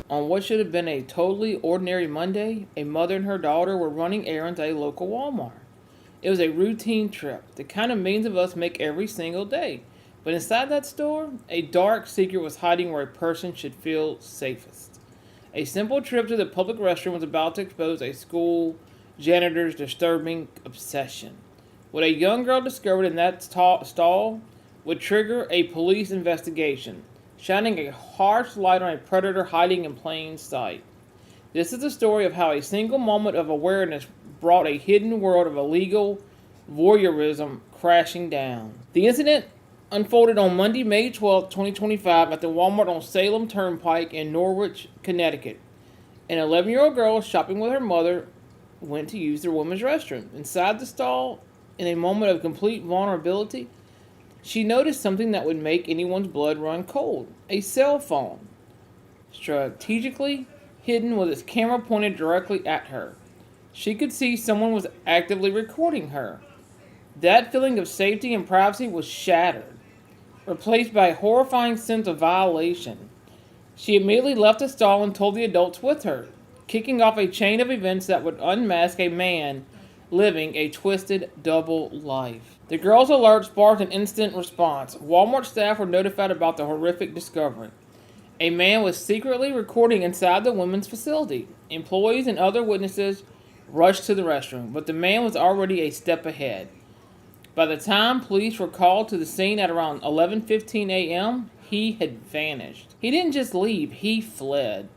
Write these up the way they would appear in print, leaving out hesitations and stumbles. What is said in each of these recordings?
On what should have been a totally ordinary Monday, a mother and her daughter were running errands at a local Walmart. It was a routine trip, the kind of millions of us make every single day. But inside that store, a dark secret was hiding where a person should feel safest. A simple trip to the public restroom was about to expose a school janitor's disturbing obsession. What a young girl discovered in that stall would trigger a police investigation, shining a harsh light on a predator hiding in plain sight. This is the story of how a single moment of awareness brought a hidden world of illegal voyeurism crashing down. The incident unfolded on Monday, May 12, 2025 at the Walmart on Salem Turnpike in Norwich, Connecticut. An 11-year-old girl shopping with her mother went to use the women's restroom. Inside the stall, in a moment of complete vulnerability, she noticed something that would make anyone's blood run cold. A cell phone, strategically hidden with its camera pointed directly at her. She could see someone was actively recording her. That feeling of safety and privacy was shattered, replaced by a horrifying sense of violation. She immediately left the stall and told the adults with her, kicking off a chain of events that would unmask a man living a twisted double life. The girl's alert sparked an instant response. Walmart staff were notified about the horrific discovery. A man was secretly recording inside the women's facility. Employees and other witnesses rushed to the restroom, but the man was already a step ahead. By the time police were called to the scene at around 11:15 a.m., he had vanished. He didn't just leave, he fled.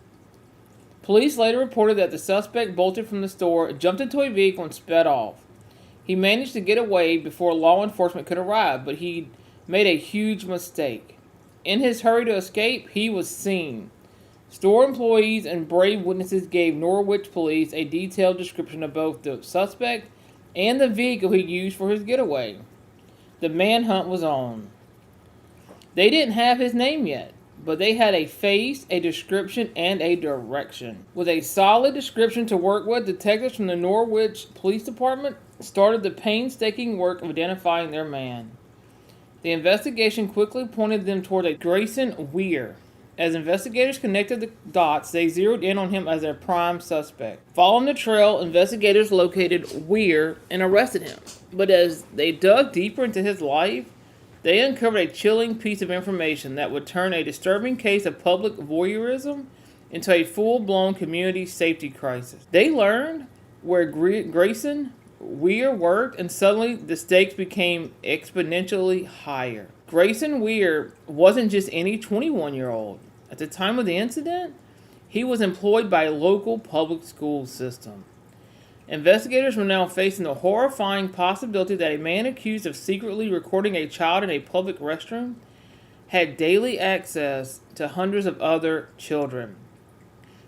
Police later reported that the suspect bolted from the store, jumped into a vehicle, and sped off. He managed to get away before law enforcement could arrive, but he made a huge mistake. In his hurry to escape, he was seen. Store employees and brave witnesses gave Norwich police a detailed description of both the suspect and the vehicle he used for his getaway. The manhunt was on. They didn't have his name yet, but they had a face, a description, and a direction. With a solid description to work with, detectives from the Norwich Police Department started the painstaking work of identifying their man. The investigation quickly pointed them toward a Grayson Weir. As investigators connected the dots, they zeroed in on him as their prime suspect. Following the trail, investigators located Weir and arrested him. But as they dug deeper into his life, they uncovered a chilling piece of information that would turn a disturbing case of public voyeurism into a full-blown community safety crisis. They learned where Grayson Weir worked, and suddenly the stakes became exponentially higher. Grayson Weir wasn't just any 21-year-old. At the time of the incident, he was employed by a local public school system. Investigators were now facing the horrifying possibility that a man accused of secretly recording a child in a public restroom had daily access to hundreds of other children.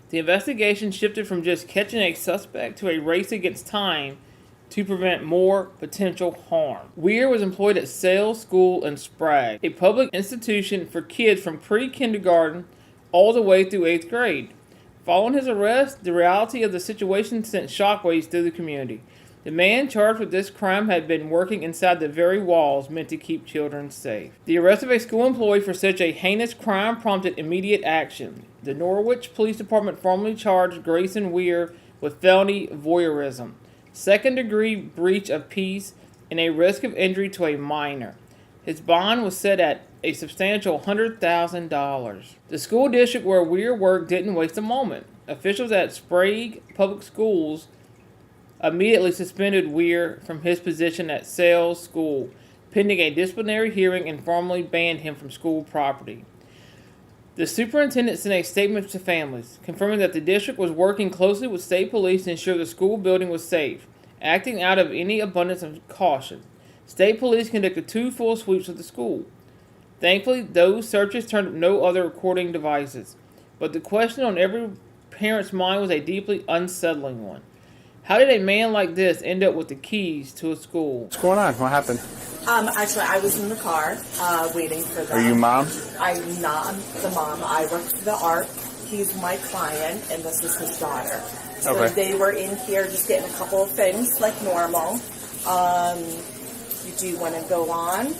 The investigation shifted from just catching a suspect to a race against time to prevent more potential harm. Weir was employed at Sales School in Sprague, a public institution for kids from pre-kindergarten all the way through 8th grade. Following his arrest, the reality of the situation sent shockwaves through the community. The man charged with this crime had been working inside the very walls meant to keep children safe. The arrest of a school employee for such a heinous crime prompted immediate action. The Norwich Police Department formally charged Grayson Weir with felony voyeurism, second-degree breach of peace, and a risk of injury to a minor. His bond was set at a substantial $100,000. The school district where Weir worked didn't waste a moment. Officials at Sprague Public Schools immediately suspended Weir from his position at Sales School, pending a disciplinary hearing, and formally banned him from school property. The superintendent sent a statement to families, confirming that the district was working closely with state police to ensure the school building was safe, acting out of any abundance of caution. State police conducted 2 full sweeps of the school. Thankfully, those searches turned up no other recording devices, but the question on every parent's mind was a deeply unsettling one. How did a man like this end up with the keys to a school? What's going on? What happened? Actually, I was in the car waiting for them. Are you mom? I'm not the mom. I work for the ARC. He's my client, and this is his daughter. So Okay. they were in here just getting a couple of things like normal. Do you want to go on?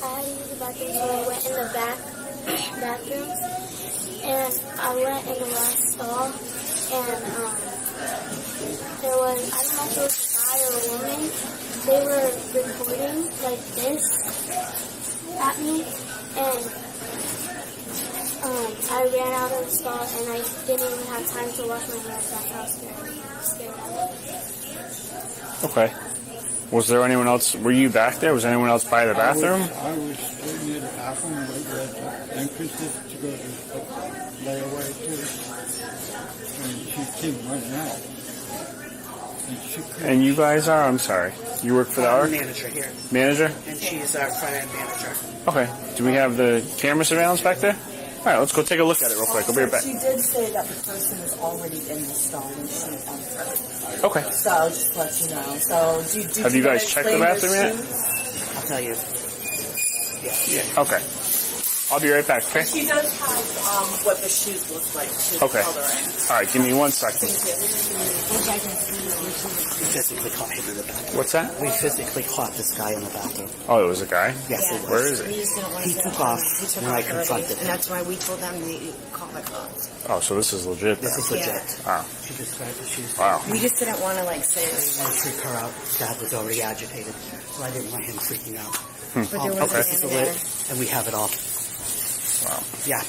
I used the bathroom, so I went in the back bathrooms, and I went in the last stall, and there was, I don't know if it was a guy or a woman, they were recording like this at me, and I ran out of the stall, and I didn't even have time to wash my hands. That's how scared I was. Okay. Was there anyone else? Were you back there? Was anyone else by the bathroom? I was sitting near the bathroom right where the entrance is to go to layaway too. And she came running out. And she couldn't. And you guys are? I'm sorry. You work for the I'm ARC? manager here, Manager? and she's our front end manager. Okay. Do we have the camera surveillance back there? All right, let's go take a look at it real quick. I'll be right back. She did say that the person was already in the stall when she entered. Okay. So just to let you know. So do Have you guys wanna checked the explain bathroom your yet? shoes? I'll tell you. Okay. I'll be right back, okay? She does have what the shoes look like too. Okay. Coloring. All right, give me 1 second. We physically caught him in the bathroom. What's that? We physically caught this guy in the bathroom. Oh, it was a guy? Yes, it was. Where is it? We just didn't want He to took go. off He took when off I early, confronted and him. that's why we told them to call the cops. Oh, so this is legit. This then. is legit. Yeah. Wow. She just grabbed the shoes. Wow. We just didn't want to say I didn't want to freak her out. Dad was already agitated, so I didn't want him freaking out. but there was Okay. a This is man the there. lit, and we have it all. Wow. Yeah.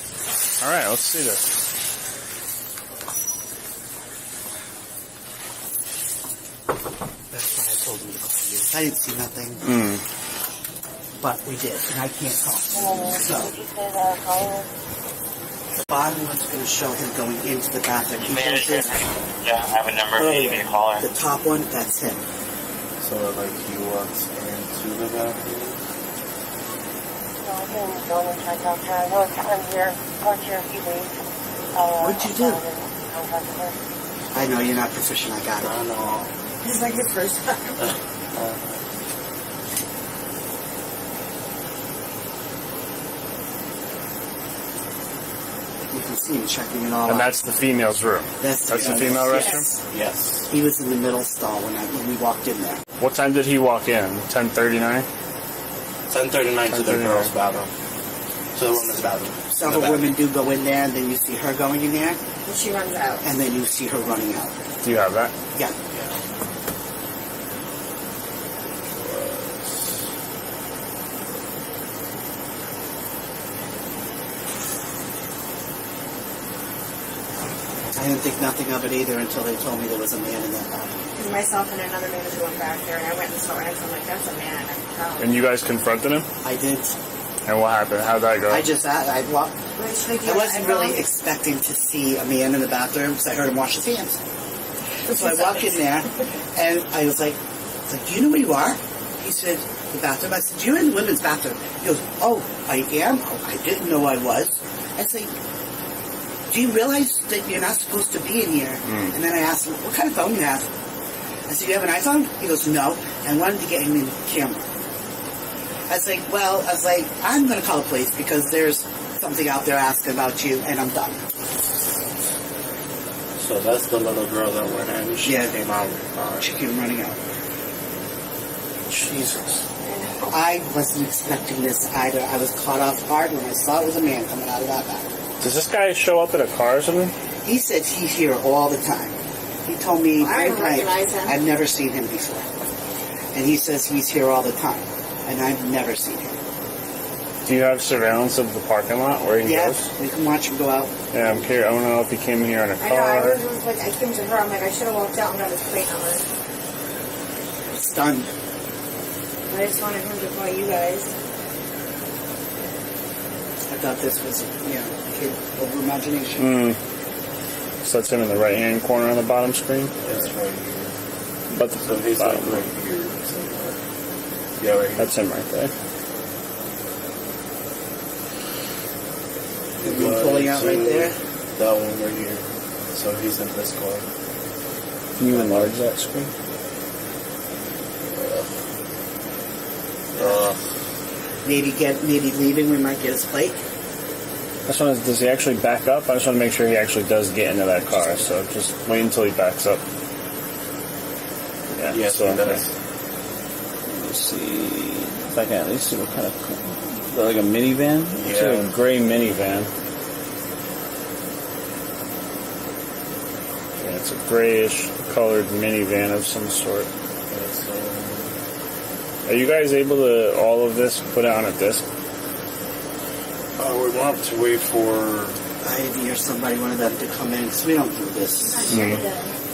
All right, let's see this. That's why I told him to call you. I didn't see nothing, but we did, and I can't talk. So, Bob was going to show him going into the bathroom. He shows Manager. this Yeah, I have a number if you need me to call her. the top one, that's him. So, like, he walks into the bathroom? What'd you do? I know you're not proficient, I got it. I know. It's like his first time. You can see him checking it all And out. that's the female's room. That's the female restroom? Yes. Yes. He was in the middle stall when we walked in there. What time did he walk in? 10:39? 10:39 to the 10:39. girls' bathroom. To the women's bathroom. Several women do go in there, and then you see her going in there, And she runs out. and then you see her running out. Do you have that? Yeah. I didn't think nothing of it either until they told me there was a man in that bathroom. And myself and another manager went back there, and I went and saw it, and I'm like, that's a man. I can tell. And you guys confronted him? I did. And what happened? How'd that go? I walked. Which, like, I wasn't really expecting to see a man in the bathroom because I heard him wash his hands. So I walked in there, and I was like, do you know where you are? He said, the bathroom. I said, you're in the women's bathroom. He goes, oh, I am? Oh, I didn't know I was. I said, do you realize that you're not supposed to be in here? And then I asked him, what kind of phone you have? I said, you have an iPhone? He goes, no. I wanted to get him in the camera. I was like, I'm going to call the police because there's something out there asking about you, and I'm done. So that's the little girl that went in. She Yeah. came out. She came running out. Jesus. I wasn't expecting this either. I was caught off guard when I saw it was a man coming out of that bathroom. Does this guy show up at a car or something? He says he's here all the time. He told me I don't recognize him. I've never seen him before. And he says he's here all the time. And I've never seen him. Do you have surveillance of the parking lot where he Yeah, goes? we can watch him go out. Yeah, I'm curious. I want to know if he came here in a I know, I car. was like, I came to her, I'm like, I should have walked out and got his plate number. Stunned. I just wanted him to call you guys. I thought this was, kid over imagination. So that's him in the right-hand corner on the bottom screen. That's right here. But the So he's like bottom, right here. Yeah, right here. that's him right there. You pulling out right there? That one right here. So he's in this car. Can you enlarge that screen? Maybe leaving, we might get his plate. I just want to, does he actually back up? I just want to make sure he actually does get into that car. So just wait until he backs up. Yeah. Yes, so he does. Let's see if I can at least see what kind of. Like a minivan? It's like a gray minivan. Yeah, it's a grayish colored minivan of some sort. Are you guys able to, all of this, put it on a disc? We're going to have to wait for... Ivy or somebody, one of them, to come in, because we don't do this.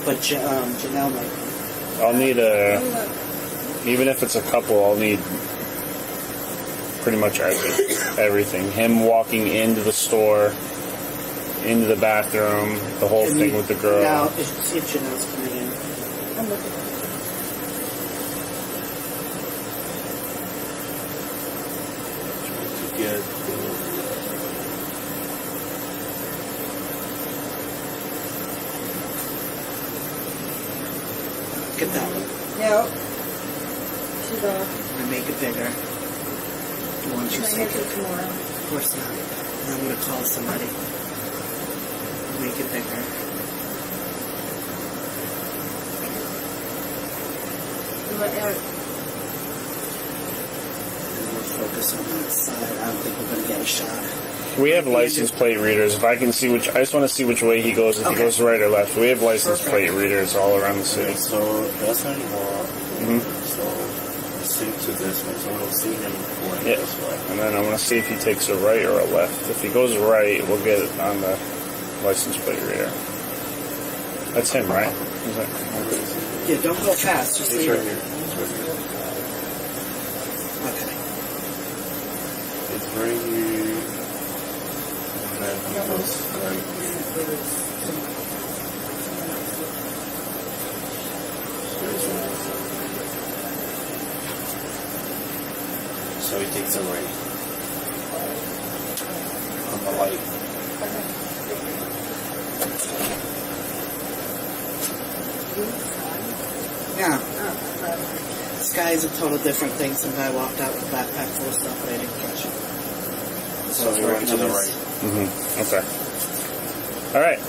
But Janelle might. I'll need even if it's a couple, I'll need pretty much everything. Him walking into the store, into the bathroom, the whole thing with the girl. Now, see if Janelle's coming in. I'm looking. Get Get that one. No. She's off. And make it bigger. The one you say. Tomorrow. Of course not. And I'm going to call somebody. Make it bigger. And we'll focus on that side. I don't think we're going to get a shot. We have license plate readers. If I can see which, I just want to see which way he goes. If he goes right or left. We have license plate readers all around the city. so that's how you walk. So sync to this one, so we'll see him going this way. And then I want to see if he takes a right or a left. If he goes right, we'll get it on the license plate reader. That's him, right? Is that, Yeah, don't go fast. Just He's leave right it. here. He's right here. Okay. It's right here. And then he goes right here. So he takes a right on the light. Yeah. Sky is a total different thing. Some guy walked out with a backpack full of stuff, but I didn't catch him. So he went to the right. Okay. All right.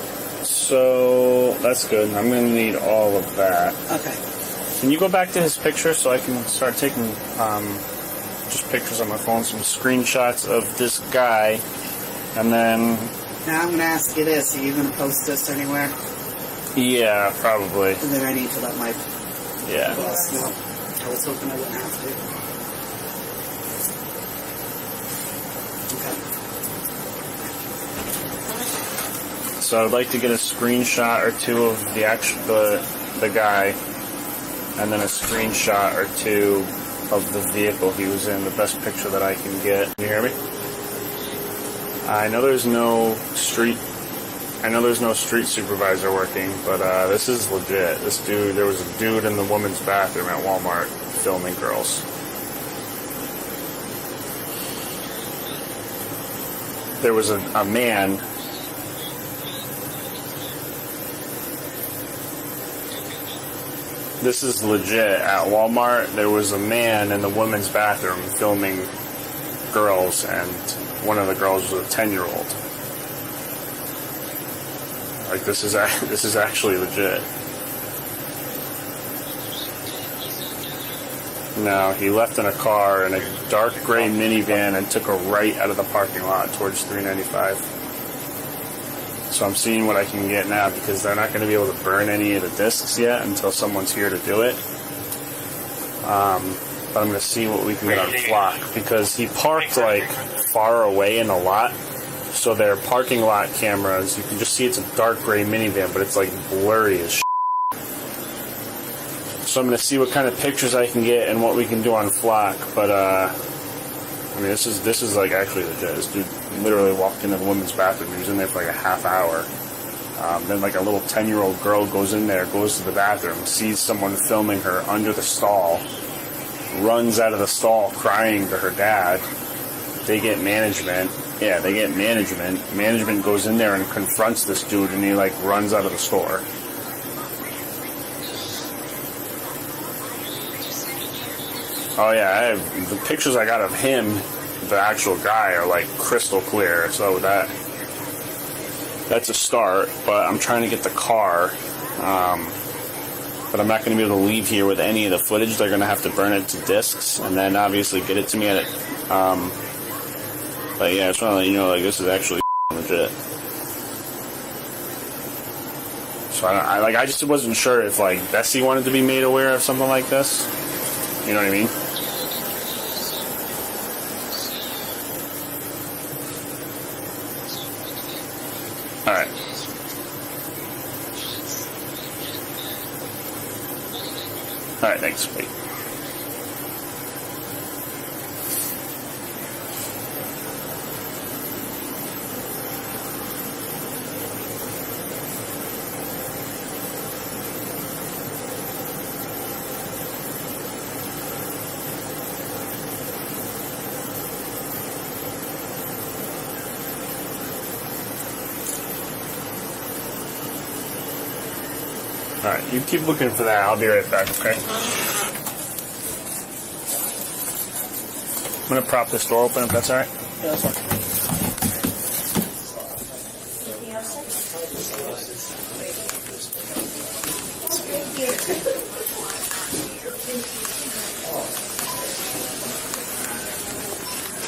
So that's good. I'm going to need all of that. Okay. Can you go back to his picture so I can start taking just pictures on my phone, some screenshots of this guy, and then... Now I'm going to ask you this. Are you going to post this anywhere? Yeah, probably. And then I need to let my Yeah. boss know. I was hoping I wouldn't have to. Okay. So I'd like to get a screenshot or two of the the guy, and then a screenshot or two of the vehicle he was in, the best picture that I can get. Can you hear me? I know there's no street supervisor working, but this is legit. This dude, there was a dude in the women's bathroom at Walmart filming girls. There was a man. This is legit. At Walmart, there was a man in the women's bathroom filming girls, and one of the girls was a 10-year-old. Like, this is actually legit. No, he left in a car in a dark gray minivan and took a right out of the parking lot towards 395. So I'm seeing what I can get now, because they're not going to be able to burn any of the discs yet until someone's here to do it. But I'm going to see what we can get on Flock, because he parked like far away in the lot. So their parking lot cameras, you can just see it's a dark gray minivan, but it's like blurry as shit. So I'm going to see what kind of pictures I can get and what we can do on Flock. But I mean, this is like actually legit. This dude literally walked into the women's bathroom. He was in there for like a half hour. Then like a little 10-year-old girl goes in there, goes to the bathroom, sees someone filming her under the stall, runs out of the stall crying to her dad. They get management. Yeah, they get management. Management goes in there and confronts this dude, and he like runs out of the store. Oh yeah, the pictures I got of him, the actual guy, are like crystal clear. So that's a start. But I'm trying to get the car. But I'm not going to be able to leave here with any of the footage. They're going to have to burn it to discs, and then obviously get it to me at But yeah, I just want to let you know, like, this is actually legit. So I just wasn't sure if, like, Bessie wanted to be made aware of something like this. You know what I mean? Alright. Alright, thanks. Wait. Alright, you keep looking for that. I'll be right back, okay? I'm going to prop this door open if that's alright. Yeah, that's fine.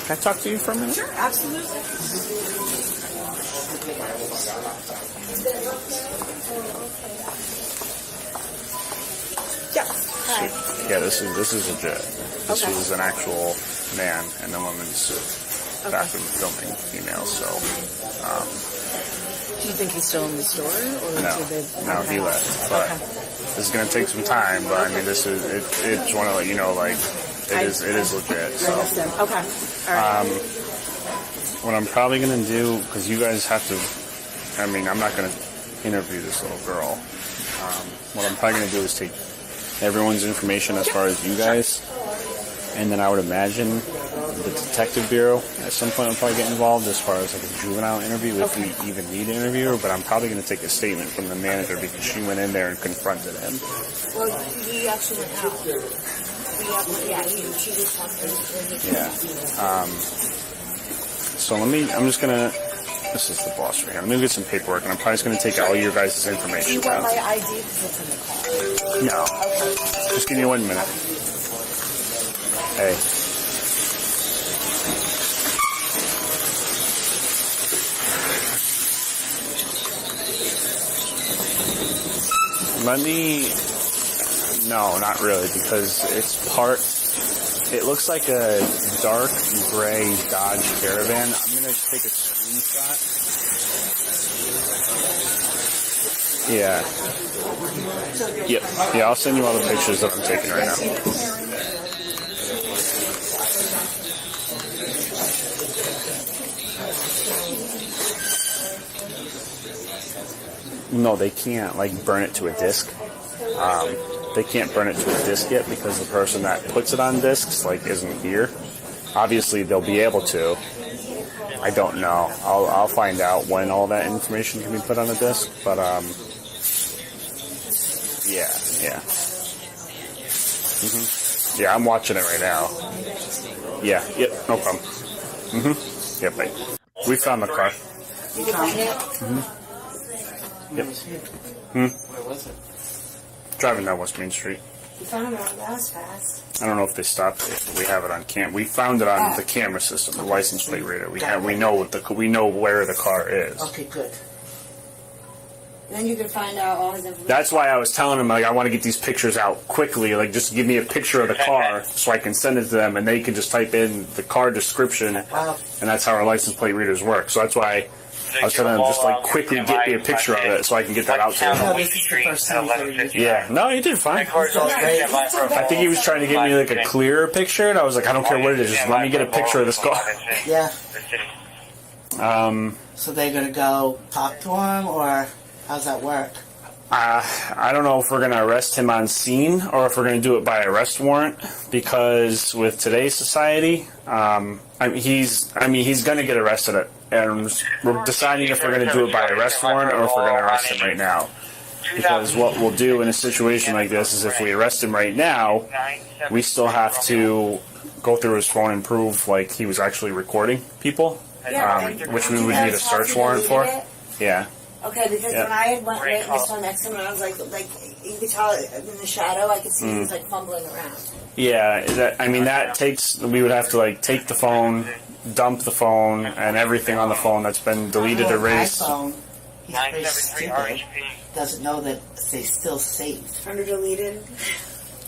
Can I talk to you for a minute? Sure, absolutely. Yeah. Hi. Yeah, this is legit. This Okay. was an actual man in a woman's bathroom filming female, so Do you think he's still in the store? Or no, did they... no, he left. But this is gonna take some time. But I mean, this is just want to let you know, like, it is legit. So Okay. All right. what I'm probably gonna do, because you guys have to, I mean, I'm not gonna interview this little girl. What I'm probably gonna do is take everyone's information as far as you guys, and then I would imagine the detective bureau at some point will probably get involved as far as like a juvenile interview if we even need an interviewer. But I'm probably going to take a statement from the manager because she went in there and confronted him. Well, he actually went out. She just walked in. Yeah. So I'm just going to, this is the boss right here. Let me get some paperwork, and I'm probably just going to take all your guys' Do information you want down. my ID because it's in the car? No. Just give me 1 minute. Hey. No, not really, because it looks like a dark gray Dodge Caravan. I'm going to take a screenshot. Yeah. Yep. Yeah, I'll send you all the pictures that I'm taking right now. No, they can't, like, burn it to a disc. They can't burn it to a disc yet because the person that puts it on discs, like, isn't here. Obviously, they'll be able to. I don't know. I'll find out when all that information can be put on a disc, but, yeah. Yeah, I'm watching it right now. Yeah, yep, no problem. Yep, right. We found the car. You found it? Yep. Where was it? Driving down West Main Street. You found it. That was fast. I don't know if they stopped it, but we have it on cam. We found it on the camera system, the license plate reader. We know where the car is. Okay, good. Then you can find out all his information. That's why I was telling him, like, I want to get these pictures out quickly. Like, just give me a picture of the car so I can send it to them, and they can just type in the car description, and that's how our license plate readers work. So that's why I was telling them, just, like, quickly get me a picture of it so I can get that out to them. Yeah. No, he did fine. I think he was trying to give me, like, a clearer picture, and I was like, I don't care what it is, just let me get a picture of this car. Yeah. So they're gonna go talk to him, or how's that work? I don't know if we're going to arrest him on scene or if we're going to do it by arrest warrant, because with today's society, he's going to get arrested, and we're deciding if we're going to do it by arrest warrant or if we're going to arrest him right now. Because what we'll do in a situation like this is if we arrest him right now, we still have to go through his phone and prove, like, he was actually recording people, which we would need a search warrant for. Yeah. Okay, because when I had went right this one next to him, and I was like you could tell in the shadow, I could see he was like fumbling around. Yeah, that takes. We would have to, like, take the phone, dump the phone and everything on the phone that's been deleted, Oh, erased. iPhone, he's very 973 stupid. RHP. Doesn't know that they still saved. Under deleted.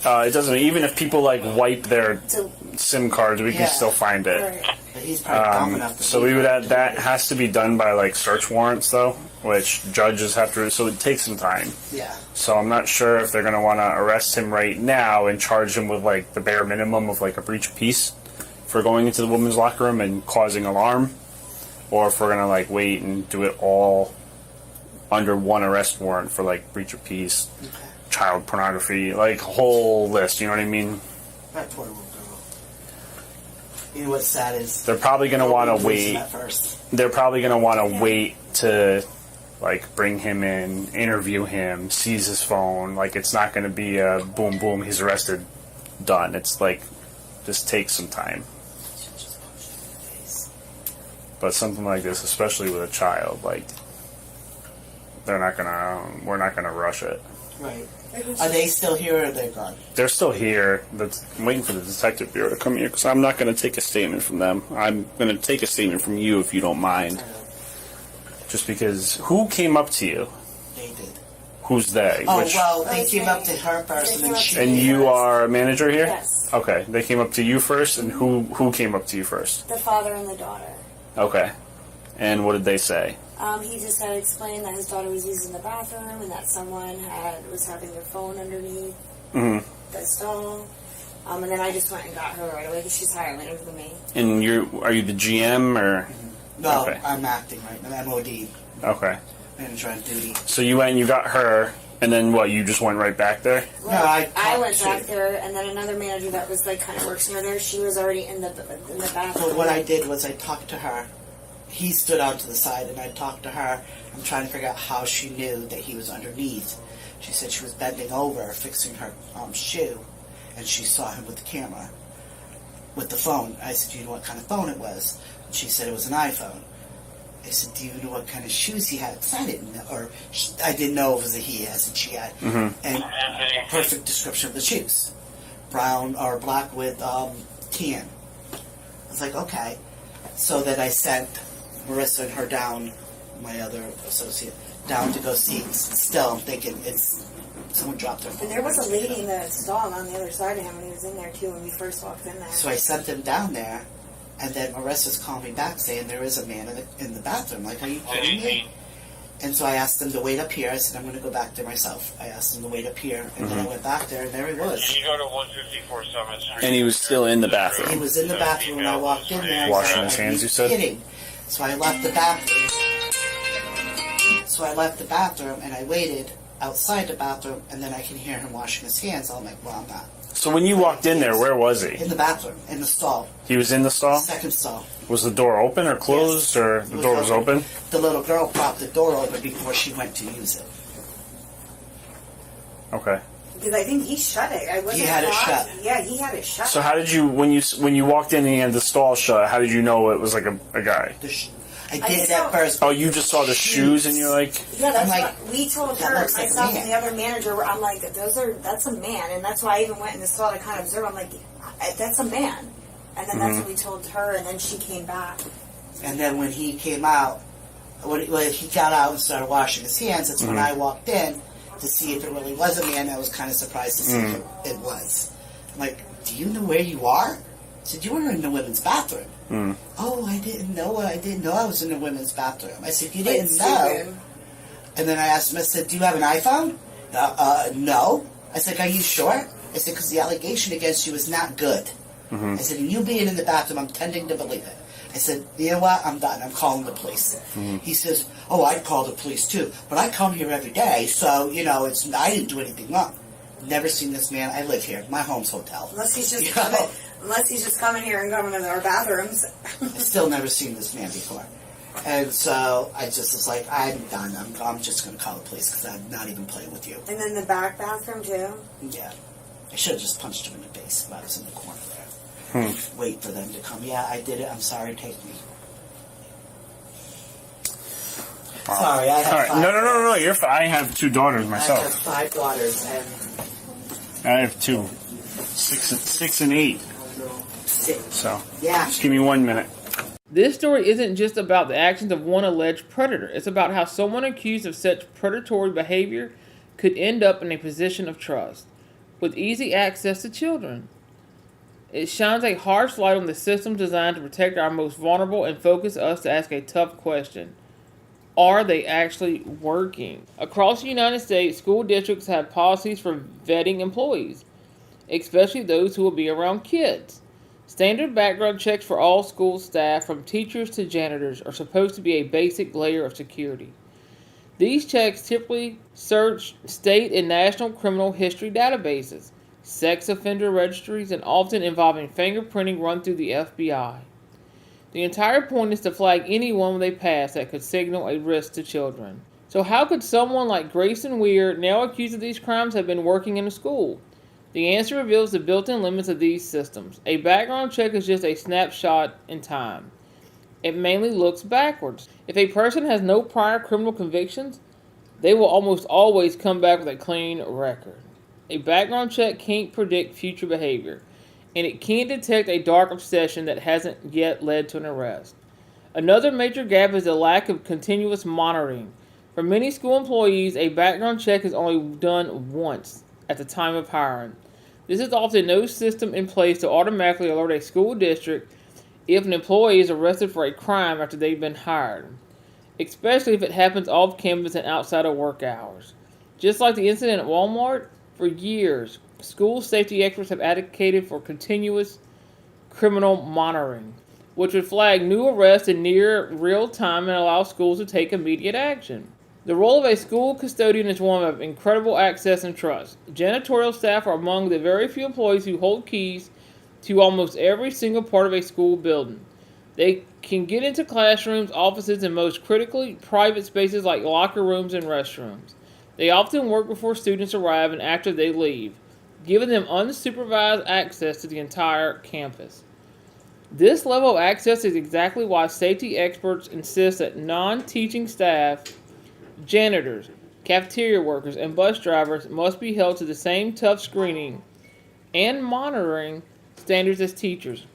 It doesn't. Even if people like wipe their So, SIM cards, we Yeah. can still find it. right. But he's probably dumb enough to So do we would that. add that has to be done by like search warrants though, which judges have to. So it takes some time. Yeah. So I'm not sure if they're going to want to arrest him right now and charge him with like the bare minimum of like a breach of peace for going into the women's locker room and causing alarm, or if we're going to like wait and do it all under one arrest warrant for like breach of peace, child pornography, like whole list. You know what I mean? That poor little girl. You know what's sad is They're probably going to want to wait. At first. They're probably going to want to wait to like bring him in, interview him, seize his phone. Like it's not going to be a boom boom, he's arrested, done. It's like just takes some time. But something like this, especially with a child, like we're not gonna rush it. Right. Are they still here or are they gone? They're still here. I'm waiting for the detective bureau to come here because I'm not going to take a statement from them. I'm going to take a statement from you if you don't mind. Just because, who came up to you? They did. Who's they? Oh, well, they came up to her first and then she... And you are a manager here? Yes. Okay, they came up to you first, and who came up to you first? The father and the daughter. Okay. And what did they say? He just had explained that his daughter was using the bathroom and that someone was having their phone underneath the stall. And then I just went and got her right away because she's higher later than me. And are you the GM or? No, Okay. I'm acting right now. MOD. Okay. Manager on duty. So you went and you got her, and then what? You just went right back there? No, I went talked back to- there, and then another manager that was like kind of works near there. She was already in the bathroom. So what I did was I talked to her. He stood out to the side, and I talked to her. I'm trying to figure out how she knew that he was underneath. She said she was bending over, fixing her shoe, and she saw him with the camera, with the phone. I said, do you know what kind of phone it was? And she said it was an iPhone. I said, do you know what kind of shoes he had? Because I didn't know, I didn't know it was a he, as in she had. And a perfect description of the shoes. Brown or black with tan. I was like, okay. So then I sent Marissa and her down, my other associate, down to go see. Still, I'm thinking someone dropped their phone. And there was a lady in the stall on the other side of him when he was in there too when we first walked in there. So I sent them down there, and then Marissa's calling me back saying there is a man in the bathroom. Like, are you kidding me? And so I asked them to wait up here. I said, I'm going to go back there myself. I asked them to wait up here, and then I went back there, and there he was. Can you go to 154 Summit Street? And he was still in the He bathroom. was in the bathroom when I walked in there. Washing I his said, hands, "Are you said?" Kidding. So I left the bathroom. And I waited outside the bathroom, and then I can hear him washing his hands. I'm like, well, I'm not. So when you walked in there, where was he? In the bathroom, in the stall, He was in the stall? second stall. Was the door open or closed, Yes. or It the door was open? The little girl propped the door open before she went to use it. Okay. Because I think he shut it. I wasn't He had it locked. shut. Yeah, he had it shut. So how did you, when you walked in and he had the stall shut, how did you know it was like a guy? I did it at first. Oh, you just saw the shoes and you're like, Yeah, that's I'm like, what we told that her, looks like a myself, man. and the other manager. I'm like, that's a man, and that's why I even went in the stall to kind of observe. I'm like, that's a man, and then that's what we told her, and then she came back. And then when he came out, when he got out and started washing his hands, that's when I walked in to see if it really was a man. I was kind of surprised to see if it was. I'm like, do you know where you are? I said, you were in the women's bathroom. Oh, I didn't know. I didn't know I was in the women's bathroom. I said, you didn't know. And then I asked him, I said, do you have an iPhone? No. I said, are you sure? I said, because the allegation against you is not good. I said, and you being in the bathroom, I'm tending to believe it. I said, you know what? I'm done. I'm calling the police. He says, oh, I'd call the police too. But I come here every day, so, I didn't do anything wrong. Never seen this man. I live here. My home's hotel. Unless he's just You know? coming. Unless he's just coming here and coming to our bathrooms. I've still never seen this man before. And so I just was like, I'm done. I'm just going to call the police because I'm not even playing with you. And then the back bathroom too. Yeah. I should have just punched him in the face if I was in the corner there. Wait for them to come. Yeah, I did it. I'm sorry. Take me. Sorry, I have all right, five. no, you're fine. I have two daughters I have myself. 5 daughters and I have two, 6 and 8. 6. So Yeah. just give me 1 minute. This story isn't just about the actions of one alleged predator. It's about how someone accused of such predatory behavior could end up in a position of trust, with easy access to children. It shines a harsh light on the systems designed to protect our most vulnerable and focus us to ask a tough question. Are they actually working? Across the United States, school districts have policies for vetting employees, especially those who will be around kids. Standard background checks for all school staff, from teachers to janitors, are supposed to be a basic layer of security. These checks typically search state and national criminal history databases, sex offender registries, and often involving fingerprinting run through the FBI. The entire point is to flag anyone with a past that could signal a risk to children. So how could someone like Grayson Weir, now accused of these crimes, have been working in a school? The answer reveals the built-in limits of these systems. A background check is just a snapshot in time. It mainly looks backwards. If a person has no prior criminal convictions, they will almost always come back with a clean record. A background check can't predict future behavior, and it can't detect a dark obsession that hasn't yet led to an arrest. Another major gap is the lack of continuous monitoring. For many school employees, a background check is only done once at the time of hiring. This is often no system in place to automatically alert a school district if an employee is arrested for a crime after they've been hired, especially if it happens off campus and outside of work hours. Just like the incident at Walmart, for years, school safety experts have advocated for continuous criminal monitoring, which would flag new arrests in near real time and allow schools to take immediate action. The role of a school custodian is one of incredible access and trust. Janitorial staff are among the very few employees who hold keys to almost every single part of a school building. They can get into classrooms, offices, and most critically, private spaces like locker rooms and restrooms. They often work before students arrive and after they leave, giving them unsupervised access to the entire campus. This level of access is exactly why safety experts insist that non-teaching staff, janitors, cafeteria workers, and bus drivers must be held to the same tough screening and monitoring standards as teachers.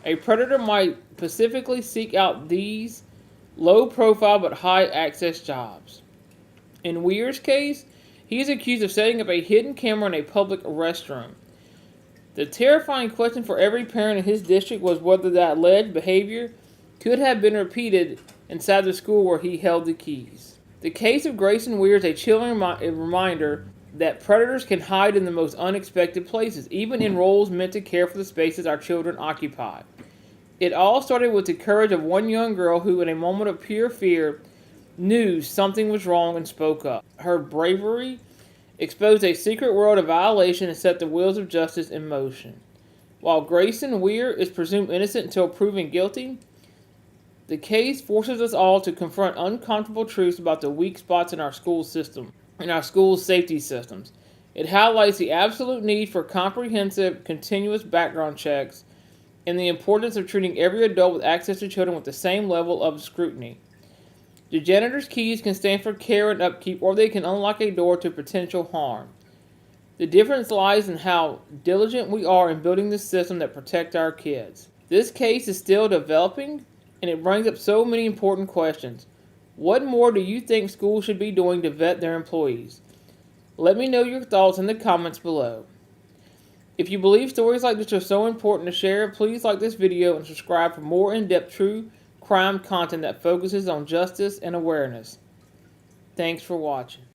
A predator might specifically seek out these low-profile but high-access jobs. In Weir's case, he is accused of setting up a hidden camera in a public restroom. The terrifying question for every parent in his district was whether that alleged behavior could have been repeated inside the school where he held the keys. The case of Grayson Weir is a chilling reminder that predators can hide in the most unexpected places, even in roles meant to care for the spaces our children occupy. It all started with the courage of one young girl who, in a moment of pure fear, knew something was wrong and spoke up. Her bravery exposed a secret world of violation and set the wheels of justice in motion. While Grayson Weir is presumed innocent until proven guilty, the case forces us all to confront uncomfortable truths about the weak spots in our school system, in our school safety systems. It highlights the absolute need for comprehensive, continuous background checks and the importance of treating every adult with access to children with the same level of scrutiny. The janitor's keys can stand for care and upkeep, or they can unlock a door to potential harm. The difference lies in how diligent we are in building the system that protects our kids. This case is still developing, and it brings up so many important questions. What more do you think schools should be doing to vet their employees? Let me know your thoughts in the comments below. If you believe stories like this are so important to share, please like this video and subscribe for more in-depth true crime content that focuses on justice and awareness. Thanks for watching.